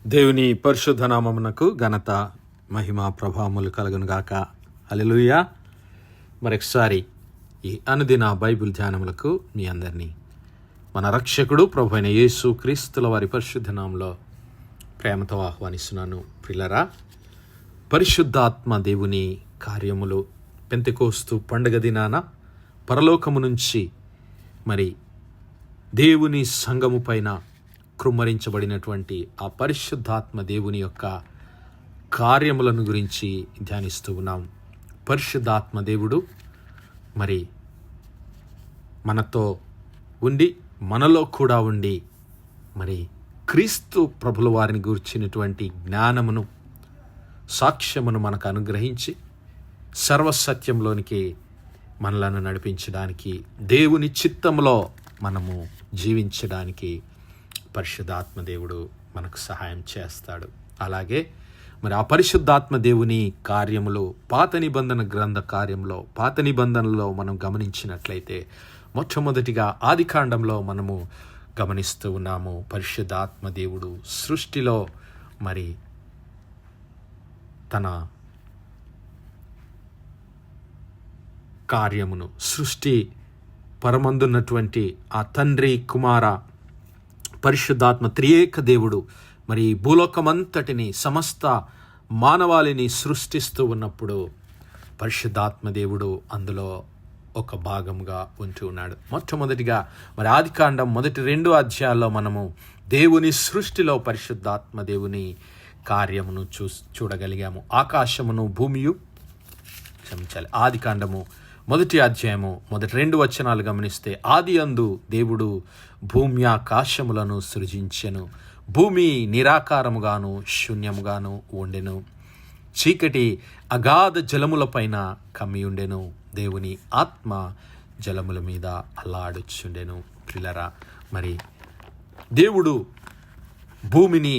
దేవుని పరిశుద్ధ నామమునకు ఘనత మహిమ ప్రభావములు కలుగునుగాక. హల్లెలూయా. మరొకసారి ఈ అనుదిన బైబిల్ ధ్యానములకు మీ అందరినీ మన రక్షకుడు ప్రభు అయిన యేసు క్రీస్తుల వారి పరిశుద్ధ నామంలో ప్రేమతో ఆహ్వానిస్తున్నాను. ప్రియులారా, పరిశుద్ధాత్మ దేవుని కార్యములు పెంతెకోస్తు పండుగ దినాన పరలోకము నుంచి మరి దేవుని సంఘము పైన కృమ్మరించబడినటువంటి ఆ పరిశుద్ధాత్మ దేవుని యొక్క కార్యములను గురించి ధ్యానిస్తూ ఉన్నాం. పరిశుద్ధాత్మ దేవుడు మరి మనతో ఉండి మనలో కూడా ఉండి మరి క్రీస్తు ప్రభుల వారిని గురించినటువంటి జ్ఞానమును సాక్ష్యమును మనకు అనుగ్రహించి సర్వసత్యంలోనికి మనలను నడిపించడానికి, దేవుని చిత్తంలో మనము జీవించడానికి పరిశుద్ధాత్మ దేవుడు మనకు సహాయం చేస్తాడు. అలాగే మరి ఆ పరిశుద్ధాత్మ దేవుని కార్యములు పాత నిబంధన గ్రంథ కార్యంలో, పాత నిబంధనలో మనం గమనించినట్లయితే మొట్టమొదటిగా ఆదికాండంలో మనము గమనిస్తూ ఉన్నాము. పరిశుద్ధాత్మ దేవుడు సృష్టిలో మరి తన కార్యమును, సృష్టి పరమందున్నటువంటి ఆ తండ్రి కుమార పరిశుద్ధాత్మ త్రియేక దేవుడు మరి భూలోకమంతటిని, సమస్త మానవాళిని సృష్టిస్తూ ఉన్నప్పుడు పరిశుద్ధాత్మ దేవుడు అందులో ఒక భాగంగా ఉంటూ ఉన్నాడు. మొట్టమొదటిగా మరి ఆదికాండం మొదటి 2 అధ్యాయాల్లో మనము దేవుని సృష్టిలో పరిశుద్ధాత్మ దేవుని కార్యమును చూడగలిగాము. ఆకాశమును భూమియు ఆదికాండము మొదటి అధ్యాయము మొదటి 2 వచనాలు గమనిస్తే, ఆది అందు దేవుడు భూమి ఆకాశములను సృజించెను. భూమి నిరాకారముగాను శూన్యముగాను ఉండెను. చీకటి అగాధ జలములపైన కమ్మియుండెను. దేవుని ఆత్మ జలముల మీద అల్లాడుచుండెను. ప్రియులారా, మరి దేవుడు భూమిని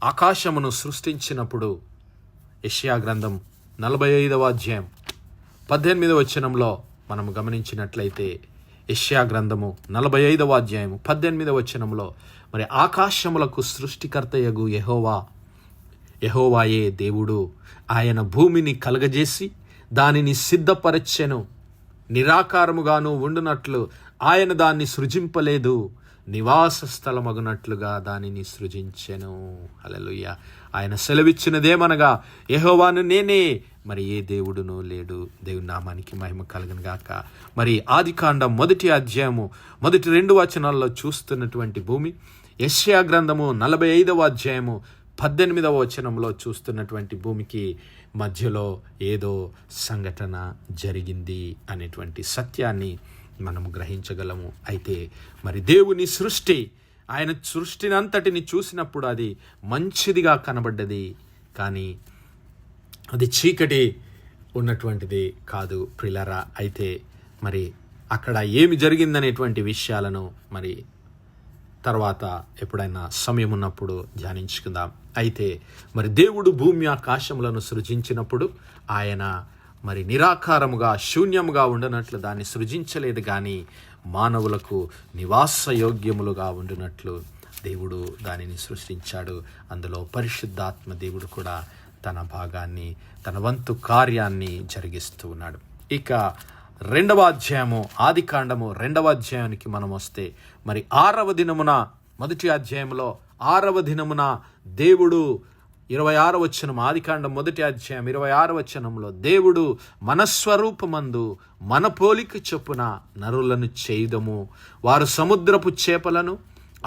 ఆకాశమును సృష్టించినప్పుడు యెషయా గ్రంథం 45వ అధ్యాయం 18వ వచనంలో మనము గమనించినట్లయితే, యెషయా గ్రంథము 45వ అధ్యాయము 18వ వచనంలో మరి ఆకాశములకు సృష్టికర్తయగు యెహోవాయే దేవుడు. ఆయన భూమిని కలగజేసి దానిని సిద్ధపరచెను. నిరాకారముగాను ఉండునట్లు ఆయన దాన్ని సృజింపలేదు, నివాస స్థలమగునట్లుగా దానిని సృజించెను. హల్లెలూయా. ఆయన సెలవిచ్చినదేమనగా, యెహోవాను నేనే, మరి ఏ దేవుడునూ లేడు. దేవుని నామానికి మహిమ కలుగును గాక. మరి ఆదికాండం మొదటి అధ్యాయము మొదటి 2 వచనాల్లో చూస్తున్నటువంటి భూమి, యెషయా గ్రంథము 45వ అధ్యాయము 18వ వచనంలో చూస్తున్నటువంటి భూమికి మధ్యలో ఏదో సంఘటన జరిగింది అనేటువంటి సత్యాన్ని మనము గ్రహించగలము. అయితే మరి దేవుని సృష్టి, ఆయన సృష్టిని అంతటిని చూసినప్పుడు అది మంచిదిగా కనబడ్డది, కానీ అది చీకటి ఉన్నటువంటిది కాదు. ప్రియులారా, అయితే మరి అక్కడ ఏమి జరిగిందనేటువంటి విషయాలను మరి తర్వాత ఎప్పుడైనా సమయం ఉన్నప్పుడు ధ్యానించుకుందాం. అయితే మరి దేవుడు భూమి ఆకాశములను సృజించినప్పుడు ఆయన మరి నిరాకారముగా శూన్యముగా ఉండనట్లు దాన్ని సృజించలేదు, కానీ మానవులకు నివాస యోగ్యములుగా ఉండినట్లు దేవుడు దానిని సృష్టించాడు. అందులో పరిశుద్ధాత్మ దేవుడు కూడా తన భాగాన్ని, తన వంతు కార్యాన్ని జరిగిస్తూ ఉన్నాడు. ఇక 2వ అధ్యాయము ఆదికాండము 2వ అధ్యాయానికి మనం వస్తే, మరి 6వ దినమున, మొదటి అధ్యాయంలో 6వ దినమున దేవుడు 26వ వచనం, ఆదికాండం మొదటి అధ్యాయం 26వ వచనంలో, దేవుడు మన స్వరూపమందు మన పోలిక చొప్పున నరులను చేయుదము, వారు సముద్రపు చేపలను,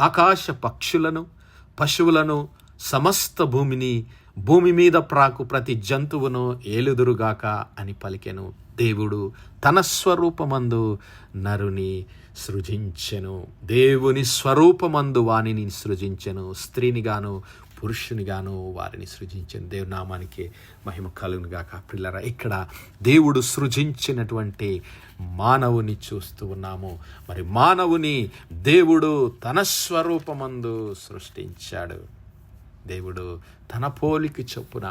ఆకాశ పక్షులను, పశువులను, సమస్త భూమి మీద ప్రాకు ప్రతి జంతువును ఏలుదురుగాక అని పలికెను. దేవుడు తన స్వరూపమందు నరుని సృజించెను. దేవుని స్వరూపమందు వానిని సృజించెను. స్త్రీనిగాను పురుషునిగాను వారిని సృజించెను. దేవుని నామానికి మహిమ కలుగునుగాక. ప్రియులారా, ఇక్కడ దేవుడు సృజించినటువంటి మానవుని చూస్తూ ఉన్నాము. మరి మానవుని దేవుడు తన స్వరూపమందు సృష్టించాడు. దేవుడు తన పోలిక చొప్పున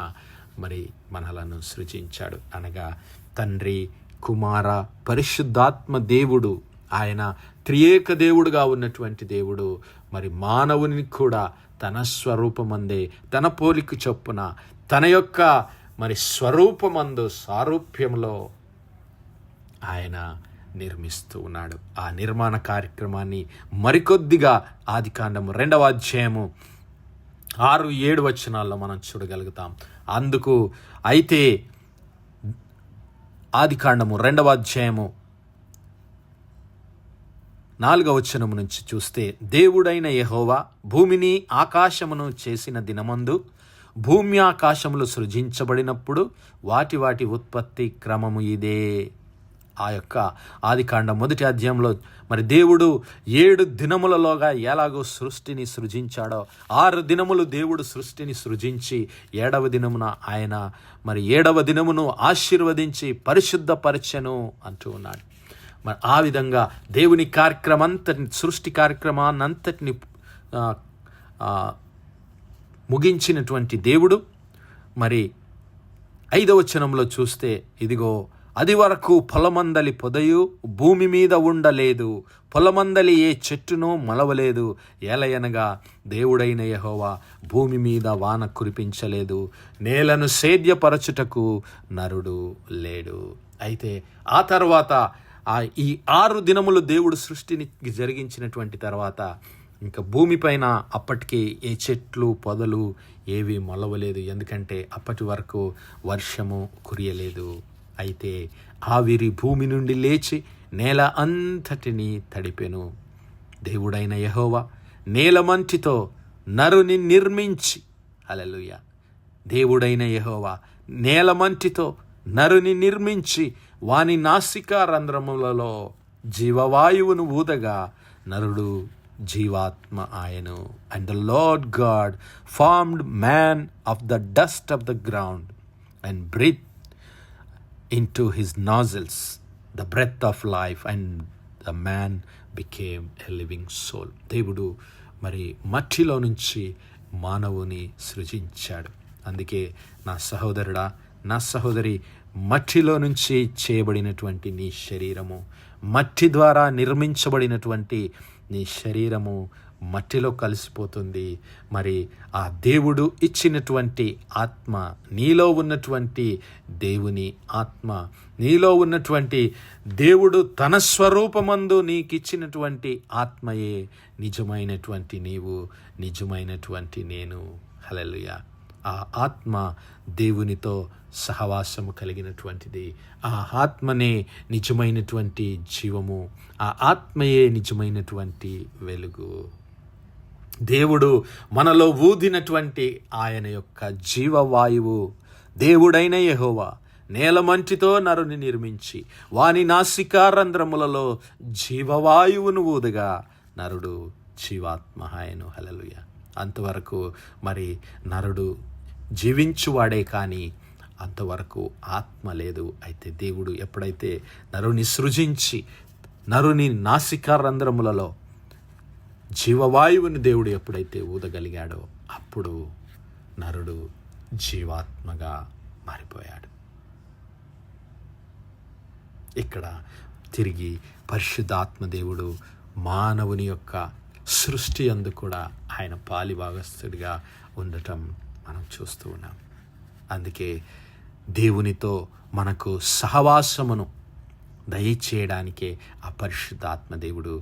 మరి మనలను సృజించాడు. అనగా తండ్రి, కుమార, పరిశుద్ధాత్మ దేవుడు ఆయన త్రియేక దేవుడుగా ఉన్నటువంటి దేవుడు మరి మానవుని కూడా తన స్వరూపమందే, తన పోలిక చొప్పున, తన యొక్క మరి స్వరూపమందు సారూప్యంలో ఆయన నిర్మిస్తూ ఉన్నాడు. ఆ నిర్మాణ కార్యక్రమాన్ని మరికొద్దిగా ఆదికాండము 2వ అధ్యాయము 6-7 వచనాల్లో మనం చూడగలుగుతాం. అందుకు అయితే ఆదికాండము 2వ అధ్యాయము 4వ వచనం నుంచి చూస్తే, దేవుడైన యెహోవా భూమిని ఆకాశమును చేసిన దినమందు భూమి ఆకాశములు సృజించబడినప్పుడు వాటి వాటి ఉత్పత్తి క్రమము ఇదే. ఆ యొక్క ఆదికాండం 1వ అధ్యాయంలో మరి దేవుడు 7 దినములలోగా ఎలాగో సృష్టిని సృజించాడో, 6 దినములు దేవుడు సృష్టిని సృజించి 7వ దినమున ఆయన మరి 7వ దినమును ఆశీర్వదించి పరిశుద్ధపరచెను అంటూ ఉన్నాడు. మరి ఆ విధంగా దేవుని కార్యక్రమంతటిని, సృష్టి కార్యక్రమాన్నంతటిని ముగించినటువంటి దేవుడు మరి 5వ వచనంలో చూస్తే, ఇదిగో అది వరకు పొలమందలి పొదయు భూమి మీద ఉండలేదు, పొలమందలి ఏ చెట్టునూ మొలవలేదు, ఏలయనగా దేవుడైన యెహోవా భూమి మీద వాన కురిపించలేదు, నేలను సేద్యపరచుటకు నరుడు లేడు. అయితే ఆ తర్వాత ఈ 6 దినములు దేవుడు సృష్టిని జరిగించినటువంటి తర్వాత ఇంకా భూమిపైన అప్పటికి ఏ చెట్లు పొదలు ఏవి మొలవలేదు, ఎందుకంటే అప్పటి వరకు వర్షము కురియలేదు. అయితే ఆవిరి భూమి నుండి లేచి నేల అంతటిని తడిపెను. దేవుడైన యెహోవా నేలమంటితో నరుని నిర్మించి, హల్లెలూయా, దేవుడైన యెహోవా నేలమంటితో నరుని నిర్మించి వాని నాసికా రంధ్రములలో జీవవాయువును ఊదగా నరుడు జీవాత్మ ఆయను. And the Lord God formed man of the dust of the ground and breath into his nostrils the breath of life, and the man became a living soul. దేవుడు మరి మట్టిలో నుంచి మానవుని సృజించాడు. అందుకే నా సహోదరుడా, నా సహోదరి, మట్టిలో నుంచి చేయబడినటువంటి నీ శరీరము, మట్టి ద్వారా నిర్మించబడినటువంటి నీ శరీరము మట్టిలో కలిసిపోతుంది. మరి ఆ దేవుడు ఇచ్చినటువంటి ఆత్మ, నీలో ఉన్నటువంటి దేవుని ఆత్మ, నీలో ఉన్నటువంటి దేవుడు తన స్వరూపమందు నీకిచ్చినటువంటి ఆత్మయే నిజమైనటువంటి నీవు, నిజమైనటువంటి నేను. హల్లెలూయా. ఆ ఆత్మ దేవునితో సహవాసము కలిగినటువంటిది. ఆ ఆత్మనే నిజమైనటువంటి జీవము, ఆ ఆత్మయే నిజమైనటువంటి వెలుగు. దేవుడు మనలో ఊదినటువంటి ఆయన యొక్క జీవవాయువు, దేవుడైన యెహోవా నేలమంటితో నరుని నిర్మించి వాని నాసికారంధ్రములలో జీవవాయువును ఊదగా నరుడు జీవాత్మ ఆయను. హల్లెలూయా. అంతవరకు మరి నరుడు జీవించువాడే కానీ అంతవరకు ఆత్మ లేదు. అయితే దేవుడు ఎప్పుడైతే నరుని సృజించి నరుని నాసికారంధ్రములలో జీవవాయువుని దేవుడు ఎప్పుడైతే ఊదగలిగాడో అప్పుడు నరుడు జీవాత్మగా మారిపోయాడు. ఇక్కడ తిరిగి పరిశుద్ధాత్మ దేవుడు మానవుని యొక్క సృష్టి అందు కూడా ఆయన పాలిభాగస్థుడిగా ఉండటం మనం చూస్తూ ఉన్నాం. అందుకే దేవునితో మనకు సహవాసమును దయచేయడానికే ఆ పరిశుద్ధాత్మ దేవుడు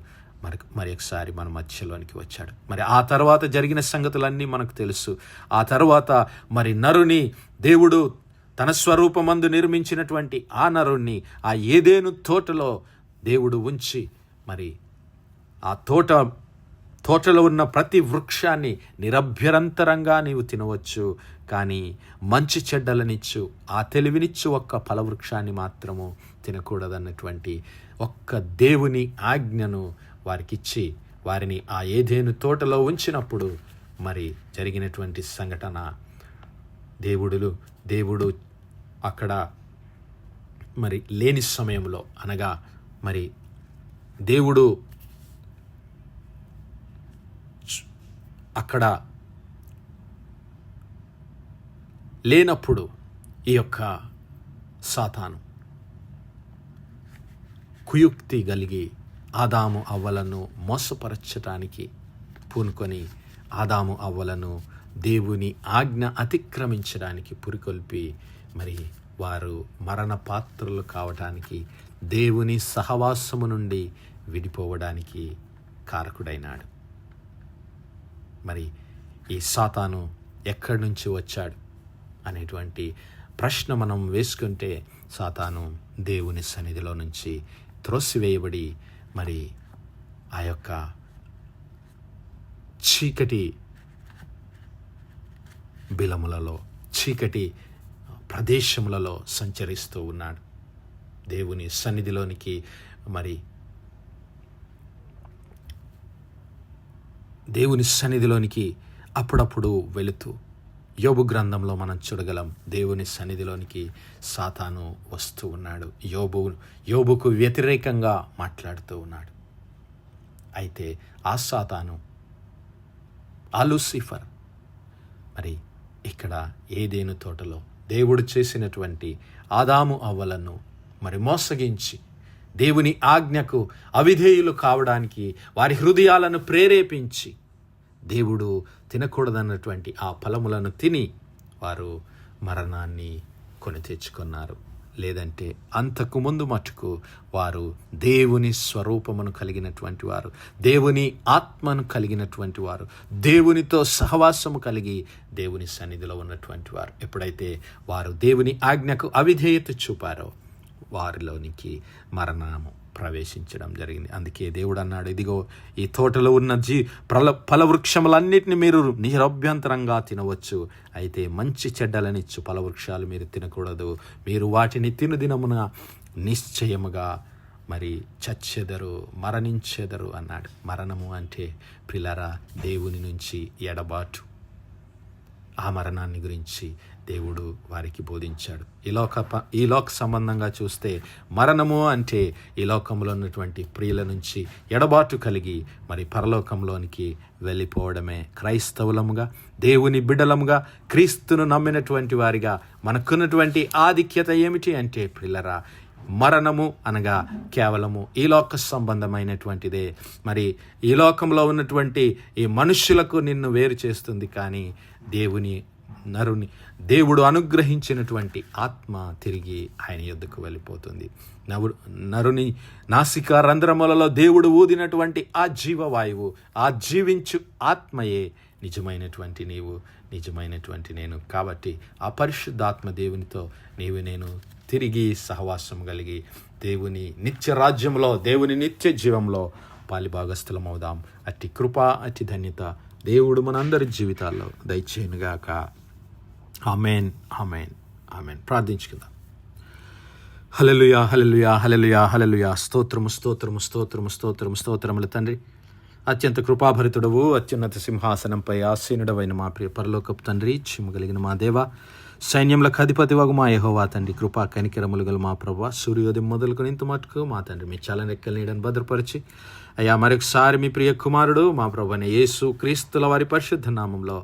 మరి ఒకసారి మన మధ్యలోనికి వచ్చాడు. మరి ఆ తర్వాత జరిగిన సంగతులన్నీ మనకు తెలుసు. ఆ తర్వాత మరి నరుని దేవుడు తన స్వరూపమందు నిర్మించినటువంటి ఆ నరుణ్ణి ఆ ఏదెను తోటలో దేవుడు ఉంచి మరి ఆ తోటలో ఉన్న ప్రతి వృక్షాన్ని నిరభ్యంతరంగా నీవు తినవచ్చు, కానీ మంచి చెడ్డలనిచ్చు ఆ తెలివినిచ్చు ఒక్క ఫలవృక్షాన్ని మాత్రము తినకూడదన్నటువంటి ఒక్క దేవుని ఆజ్ఞను వారికిచ్చి వారిని ఆ ఏదెను తోటలో ఉంచినప్పుడు మరి జరిగినటువంటి సంఘటన, దేవుడు అక్కడ మరి లేని సమయంలో, అనగా మరి దేవుడు అక్కడ లేనప్పుడు ఈ యొక్క సాతాను కుయుక్తి కలిగి ఆదాము అవ్వలను మోసపరచటానికి పూనుకొని ఆదాము అవ్వలను దేవుని ఆజ్ఞ అతిక్రమించడానికి పురికొల్పి మరి వారు మరణ పాత్రలు కావటానికి, దేవుని సహవాసము నుండి విడిపోవడానికి కారకుడైనాడు. మరి ఈ సాతాను ఎక్కడి నుంచి వచ్చాడు అనేటువంటి ప్రశ్న మనం వేసుకుంటే, సాతాను దేవుని సన్నిధిలో నుంచి త్రోసివేయబడి మరి ఆ యొక్క చీకటి బిలములలో, చీకటి ప్రదేశములలో సంచరిస్తూ ఉన్నాడు. దేవుని సన్నిధిలోనికి మరి దేవుని సన్నిధిలోనికి అప్పుడప్పుడు వెళుతూ, యోబు గ్రంథంలో మనం చూడగలం, దేవుని సన్నిధిలోనికి సాతాను వస్తూ ఉన్నాడు. యోబుకు వ్యతిరేకంగా మాట్లాడుతూ ఉన్నాడు. అయితే ఆ సాతాను, ఆ లూసిఫర్ మరి ఇక్కడ ఏదేను తోటలో దేవుడు చేసినటువంటి ఆదాము అవ్వలను మరి మోసగించి దేవుని ఆజ్ఞకు అవిధేయులు కావడానికి వారి హృదయాలను ప్రేరేపించి దేవుడు తినకూడదన్నటువంటి ఆ ఫలములను తిని వారు మరణాన్ని కొని తెచ్చుకున్నారు. లేదంటే అంతకు ముందు మటుకు వారు దేవుని స్వరూపమును కలిగినటువంటి వారు, దేవుని ఆత్మను కలిగినటువంటి వారు, దేవునితో సహవాసము కలిగి దేవుని సన్నిధిలో ఉన్నటువంటి వారు. ఎప్పుడైతే వారు దేవుని ఆజ్ఞకు అవిధేయత చూపారో వారిలోనికి మరణము ప్రవేశించడం జరిగింది. అందుకే దేవుడు అన్నాడు, ఇదిగో ఈ తోటలో ఉన్న ఫలవృక్షములన్నిటిని మీరు నిరభ్యంతరంగా తినవచ్చు, అయితే మంచి చెడ్డలనిచ్చు ఫలవృక్షాలు మీరు తినకూడదు, మీరు వాటిని తినుదినమున నిశ్చయముగా మరి చచ్చెదరు, మరణించెదరు అన్నాడు. మరణము అంటే ప్రియులారా దేవుని నుంచి ఎడబాటు. ఆ మరణాన్ని గురించి దేవుడు వారికి బోధించాడు. ఈ లోక సంబంధంగా చూస్తే మరణము అంటే ఈ లోకంలో ఉన్నటువంటి ప్రియుల నుంచి ఎడబాటు కలిగి మరి పరలోకంలోనికి వెళ్ళిపోవడమే. క్రైస్తవులముగా, దేవుని బిడ్డలముగా, క్రీస్తును నమ్మినటువంటి వారిగా మనకున్నటువంటి ఆధిక్యత ఏమిటి అంటే ప్రియులరా, మరణము అనగా కేవలము ఈ లోక సంబంధమైనటువంటిదే. మరి ఈ లోకంలో ఉన్నటువంటి ఈ మనుష్యులకు నిన్ను వేరు చేస్తుంది, కానీ దేవుడు అనుగ్రహించినటువంటి ఆత్మ తిరిగి ఆయన యొద్దకు వెళ్ళిపోతుంది. నరుని నాసికా రంధ్రములలో దేవుడు ఊదినటువంటి ఆ జీవవాయువు, ఆ జీవించు ఆత్మయే నిజమైనటువంటి నీవు, నిజమైనటువంటి నేను. కాబట్టి ఆ పరిశుద్ధాత్మ దేవునితో నేను తిరిగి సహవాసం కలిగి దేవుని నిత్య రాజ్యంలో, దేవుని నిత్య జీవంలో పాలిభాగస్థులమవుదాం. అట్టి కృప, అట్టి ధన్యత దేవుడు మనందరి జీవితాల్లో దయచేయునుగాక. ఆమేన్, ఆమేన్, ఆమేన్. ప్రార్థించుకుందాం. హల్లెలూయా, హల్లెలూయా, హల్లెలూయా, హల్లెలూయా. స్తోత్రము, స్తోత్రము, స్తోత్రము, స్తోత్రము, స్తోత్రములు తండ్రి. అత్యంత కృపాభరితుడవు, అత్యున్నత సింహాసనంపై ఆసీనుడవైన మా ప్రియ పరలోకపు తండ్రి, చిమ్మగలిగిన మా దేవ, సైన్యములకు అధిపతి వగు మా యెహోవా తండ్రి, కృపా కనికరములు గల మా ప్రభువా, సూర్యోదయం మొదలుకొని ఇంత మటుకు మా తండ్రి మీ చలనెక్కల నీడని భద్రపరిచి అయ్యా మరొకసారి మీ ప్రియ కుమారుడు మా ప్రభువైన యేసు క్రీస్తుల వారి పరిశుద్ధ నామంలో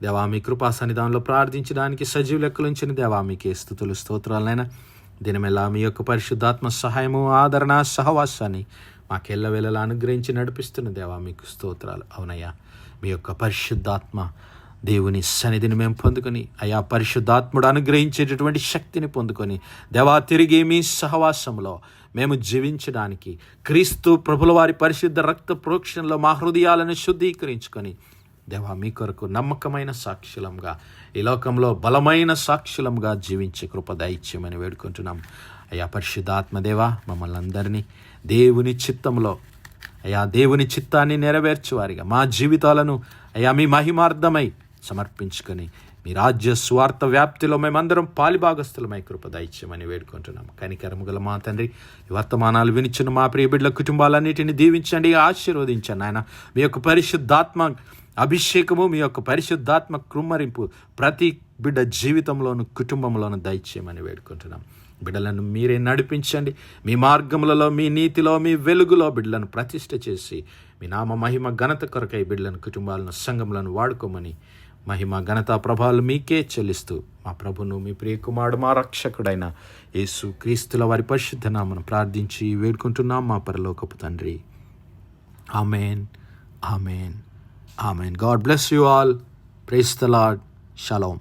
దేవా మీ కృపా సన్నిధానంలో ప్రార్థించడానికి సజీవ లెక్కలుంచిన దేవా మీకే స్తుతులు, స్తోత్రాలనైనా దినమెల్లా మీ యొక్క పరిశుద్ధాత్మ సహాయము, ఆదరణ, సహవాసాన్ని మాకెల్లవేళలా అనుగ్రహించి నడిపిస్తున్న దేవా మీకు స్తోత్రాలు. అవునయ్యా, మీ యొక్క పరిశుద్ధాత్మ దేవుని సన్నిధిని మేము పొందుకొని అయా పరిశుద్ధాత్ముడు అనుగ్రహించేటటువంటి శక్తిని పొందుకొని దేవా తిరిగి మీ సహవాసంలో మేము జీవించడానికి క్రీస్తు ప్రభుల వారి పరిశుద్ధ రక్త ప్రోక్షణలో మా హృదయాలను శుద్ధీకరించుకొని దేవా మీ కొరకు నమ్మకమైన సాక్షులంగా, ఈ లోకంలో బలమైన సాక్షులంగా జీవించే కృప దయచేయమని వేడుకుంటున్నాం. అయా పరిశుద్ధాత్మదేవా మమ్మల్ని అందరినీ దేవుని చిత్తంలో అయా దేవుని చిత్తాన్ని నెరవేర్చేవారిగా మా జీవితాలను అయా మీ మహిమార్థమై సమర్పించుకొని మీ రాజ్య స్వార్థ వ్యాప్తిలో మేమందరం పాలిభాగస్థులమై కృప దయచేయమని వేడుకుంటున్నాం. కనికరము గల మా తండ్రి, ఈ వర్తమానాలు వినిచున్న మా ప్రియ బిడ్డల కుటుంబాలన్నిటిని దీవించండి, ఆశీర్వదించండి. ఆయన మీ యొక్క పరిశుద్ధాత్మ అభిషేకము, మీ యొక్క పరిశుద్ధాత్మ కృమ్మరింపు ప్రతి బిడ్డ జీవితంలోను కుటుంబంలోను దయచేయమని వేడుకుంటున్నాం. బిడ్డలను మీరే నడిపించండి. మీ మార్గములలో, మీ నీతిలో, మీ వెలుగులో బిడ్డలను ప్రతిష్ఠ చేసి మీ నామ మహిమ ఘనత కొరకై బిడ్డలను, కుటుంబాలను, సంఘములను వాడుకోమని మహిమ ఘనత ప్రభావాలు మీకే చెల్లిస్తూ మా ప్రభును మీ ప్రియకుమారుడు మా రక్షకుడైన యేసు క్రీస్తుల వారి పరిశుద్ధ నామమున ప్రార్థించి వేడుకుంటున్నాం మా పరలోకపు తండ్రి. Amen, amen, amen. God bless you all. Praise the Lord. Shalom.